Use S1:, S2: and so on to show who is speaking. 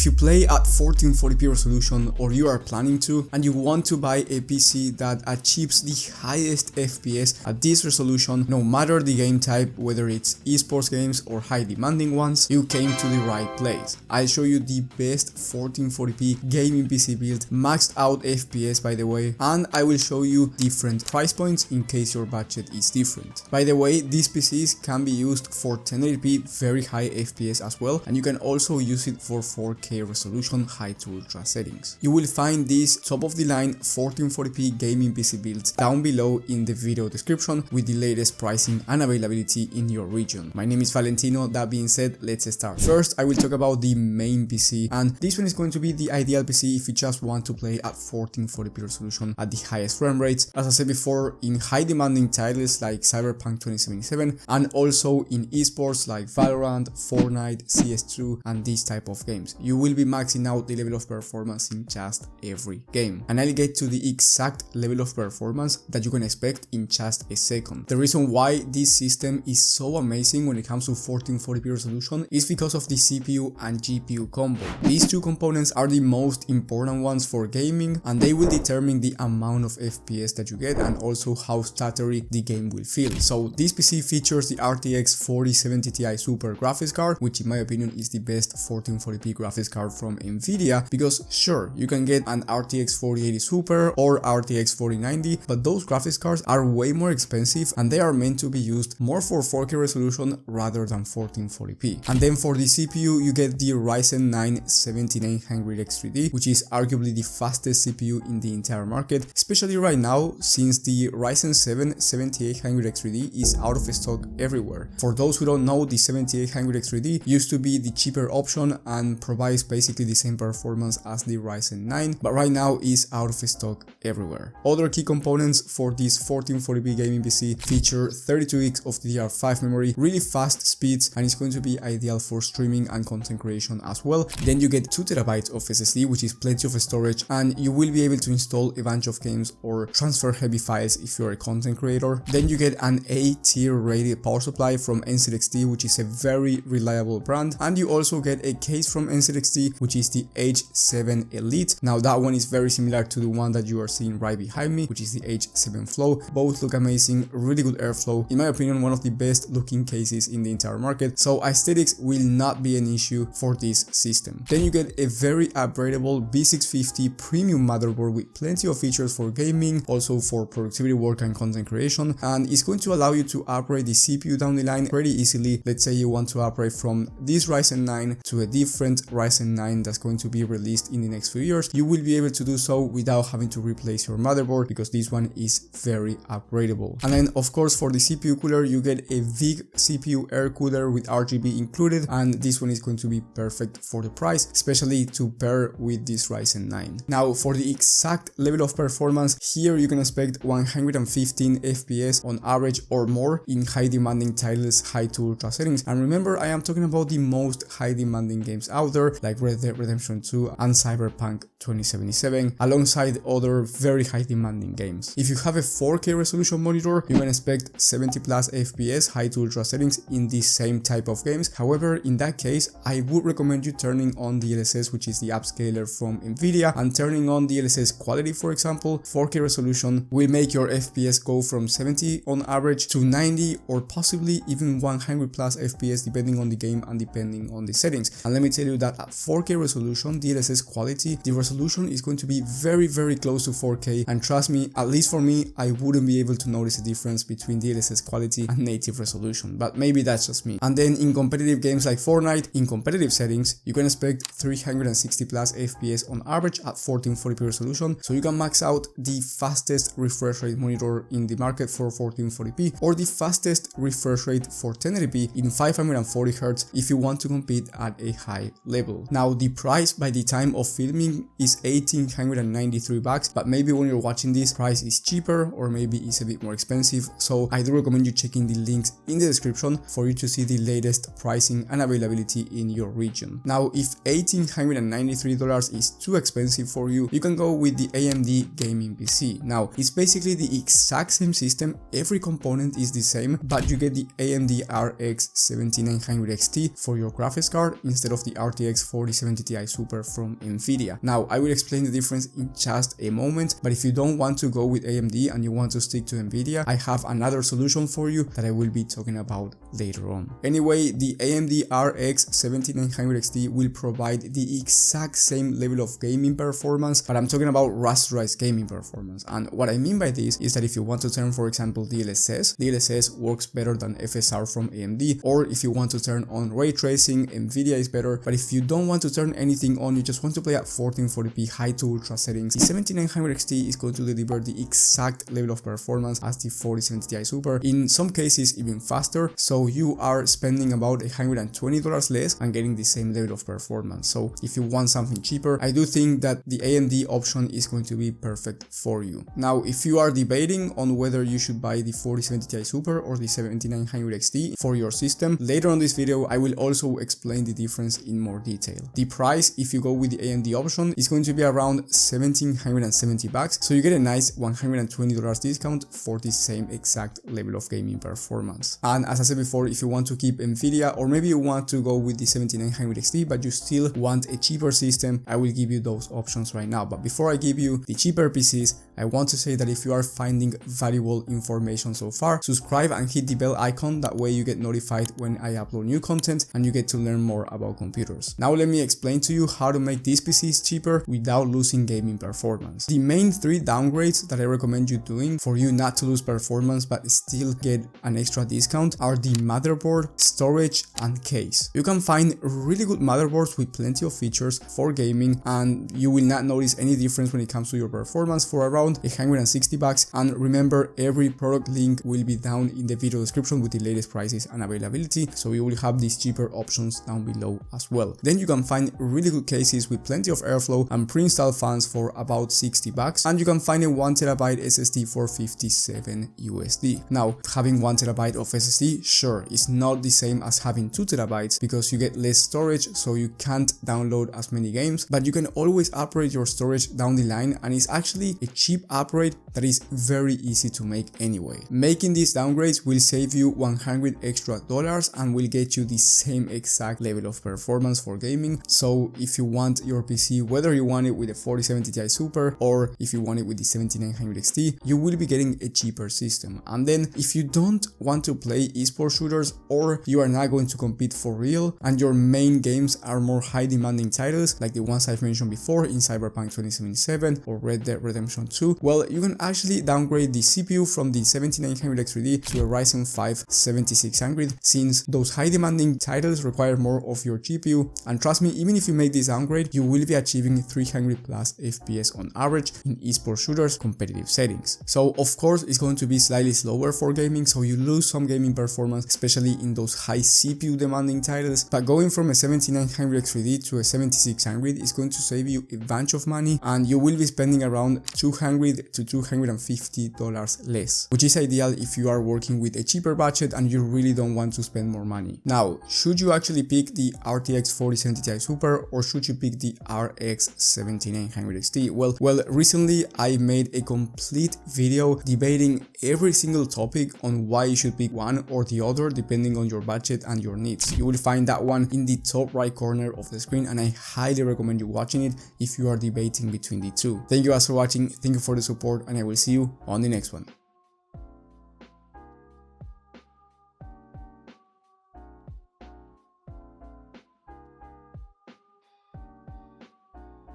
S1: If you play at 1440p resolution or you are planning to, and you want to buy a PC that achieves the highest FPS at this resolution, no matter the game type, whether it's esports games or high demanding ones, you came to the right place. I'll show you the best 1440p gaming PC build, maxed out FPS by the way, and I will show you different price points in case your budget is different. By the way, these PCs can be used for 1080p very high FPS as well, and you can also use it for 4K resolution high to ultra settings. You will find these top of the line 1440p gaming PC builds down below in the video description with the latest pricing and availability in your region. My name is Valentino. That being said, let's start. First, I will talk about the main PC, and this one is going to be the ideal PC if you just want to play at 1440p resolution at the highest frame rates, as I said before, in high demanding titles like Cyberpunk 2077, and also in esports like Valorant, Fortnite, CS2 and these type of games. You will be maxing out the level of performance in just every game, and I'll get to the exact level of performance that you can expect in just a second. The reason why this system is so amazing when it comes to 1440p resolution is because of the CPU and GPU combo. These two components are the most important ones for gaming, and they will determine the amount of FPS that you get and also how stuttery the game will feel. So this PC features the RTX 4070 Ti Super graphics card, which in my opinion is the best 1440p graphics card from Nvidia, because sure, you can get an RTX 4080 Super or RTX 4090, but those graphics cards are way more expensive and they are meant to be used more for 4K resolution rather than 1440p. And then for the CPU, you get the Ryzen 9 7900X3D, which is arguably the fastest CPU in the entire market, especially right now since the Ryzen 7 7800X3D is out of stock everywhere. For those who don't know, the 7800X3D used to be the cheaper option and provides basically the same performance as the Ryzen 9, but right now is out of stock everywhere. Other key components for this 1440p gaming PC feature 32GB of DDR5 memory, really fast speeds, and it's going to be ideal for streaming and content creation as well. Then you get 2TB of SSD, which is plenty of storage, and you will be able to install a bunch of games or transfer heavy files if you're a content creator. Then you get an A-tier rated power supply from NZXT, which is a very reliable brand, and you also get a case from NZXT, which is the H7 Elite. Now that one is very similar to the one that you are seeing right behind me, which is the H7 Flow. Both look amazing, really good airflow. In my opinion, one of the best looking cases in the entire market, so aesthetics will not be an issue for this system. Then you get a very upgradable B650 premium motherboard with plenty of features for gaming, also for productivity work and content creation, and it's going to allow you to upgrade the CPU down the line pretty easily. Let's say you want to upgrade from this Ryzen 9 to a different Ryzen 9 that's going to be released in the next few years. You will be able to do so without having to replace your motherboard because this one is very upgradable. And then of course for the CPU cooler, you get a big CPU air cooler with RGB included, and this one is going to be perfect for the price, especially to pair with this Ryzen 9. Now for the exact level of performance, here you can expect 115 FPS on average or more in high demanding titles, high to ultra settings. And remember, I am talking about the most high demanding games out there like Red Dead Redemption 2 and Cyberpunk 2077, alongside other very high demanding games. If you have a 4K resolution monitor, you can expect 70 plus FPS high to ultra settings in the same type of games. However, in that case, I would recommend you turning on DLSS, which is the upscaler from Nvidia, and turning on DLSS quality. For example, 4K resolution will make your FPS go from 70 on average to 90 or possibly even 100 plus FPS depending on the game and depending on the settings. And let me tell you that at 4K resolution DLSS quality, the resolution is going to be very close to 4K, and trust me, at least for me, I wouldn't be able to notice a difference between DLSS quality and native resolution, but maybe that's just me. And then in competitive games like Fortnite, in competitive settings, you can expect 360 plus FPS on average at 1440p resolution, so you can max out the fastest refresh rate monitor in the market for 1440p or the fastest refresh rate for 1080p in 540Hz if you want to compete at a high level. Now the price by the time of filming is $1,893, but maybe when you're watching this, price is cheaper or maybe it's a bit more expensive, so I do recommend you checking the links in the description for you to see the latest pricing and availability in your region. Now if $1,893 is too expensive for you, you can go with the AMD gaming PC. Now it's basically the exact same system, every component is the same, but you get the AMD RX 7900 XT for your graphics card instead of the RTX 4070 Ti Super from Nvidia. Now, I will explain the difference in just a moment, but if you don't want to go with AMD and you want to stick to Nvidia, I have another solution for you that I will be talking about later on. Anyway, the AMD RX 7900 XT will provide the exact same level of gaming performance, but I'm talking about rasterized gaming performance. And what I mean by this is that if you want to turn, for example, DLSS works better than FSR from AMD, or if you want to turn on ray tracing, Nvidia is better. But if you don't want to turn anything on, you just want to play at 1440p high to ultra settings, the 7900 XT is going to deliver the exact level of performance as the 4070 Ti Super, in some cases even faster, so you are spending about $120 less and getting the same level of performance. So if you want something cheaper, I do think that the AMD option is going to be perfect for you. Now, if you are debating on whether you should buy the 4070 Ti Super or the 7900 XT for your system, later on this video I will also explain the difference in more detail. The price, if you go with the AMD option, is going to be around $1,770, so you get a nice $120 discount for the same exact level of gaming performance. And as I said before, if you want to keep Nvidia, or maybe you want to go with the 7900 XT but you still want a cheaper system, I will give you those options right now. But before I give you the cheaper PCs, I want to say that if you are finding valuable information so far, subscribe and hit the bell icon, that way you get notified when I upload new content and you get to learn more about computers. Now let me explain to you how to make these PCs cheaper without losing gaming performance. The main 3 downgrades that I recommend you doing for you not to lose performance but still get an extra discount are the motherboard, storage and case. You can find really good motherboards with plenty of features for gaming and you will not notice any difference when it comes to your performance for around $160. And remember, every product link will be down in the video description with the latest prices and availability, so you will have these cheaper options down below as well. Then you can find really good cases with plenty of airflow and pre-installed fans for about $60, and you can find a 1TB SSD for $57 USD. Now, having 1TB of SSD, sure, is not the same as having 2TB because you get less storage, so you can't download as many games, but you can always upgrade your storage down the line, and it's actually a cheap upgrade that is very easy to make anyway. Making these downgrades will save you $100 extra and will get you the same exact level of performance for gaming. So if you want your PC, whether you want it with a 4070 Ti Super or if you want it with the 7900 XT, you will be getting a cheaper system. And then if you don't want to play esports shooters, or you are not going to compete for real and your main games are more high demanding titles like the ones I've mentioned before in Cyberpunk 2077 or Red Dead Redemption 2, well, you can actually downgrade the CPU from the 7900 X3D to a Ryzen 5 7600, since those high demanding titles require more of your GPU, and trust me, even if you make this downgrade, you will be achieving 300+ FPS on average in esports shooters competitive settings. So of course it's going to be slightly slower for gaming, so you lose some gaming performance, especially in those high CPU demanding titles, but going from a 7900 X3D to a 7600 is going to save you a bunch of money, and you will be spending around $200 to $250 less, which is ideal if you are working with a cheaper budget and you really don't want to spend more money. Now, should you actually pick the RTX 4070 Ti Super or should you pick the RX 7900 XT? Well, recently I made a complete video debating every single topic on why you should pick one or the other depending on your budget and your needs. You will find that one in the top right corner of the screen, and I highly recommend you watching it if you are debating between the two. Thank you guys for watching, thank you for the support, and I will see you on the next one.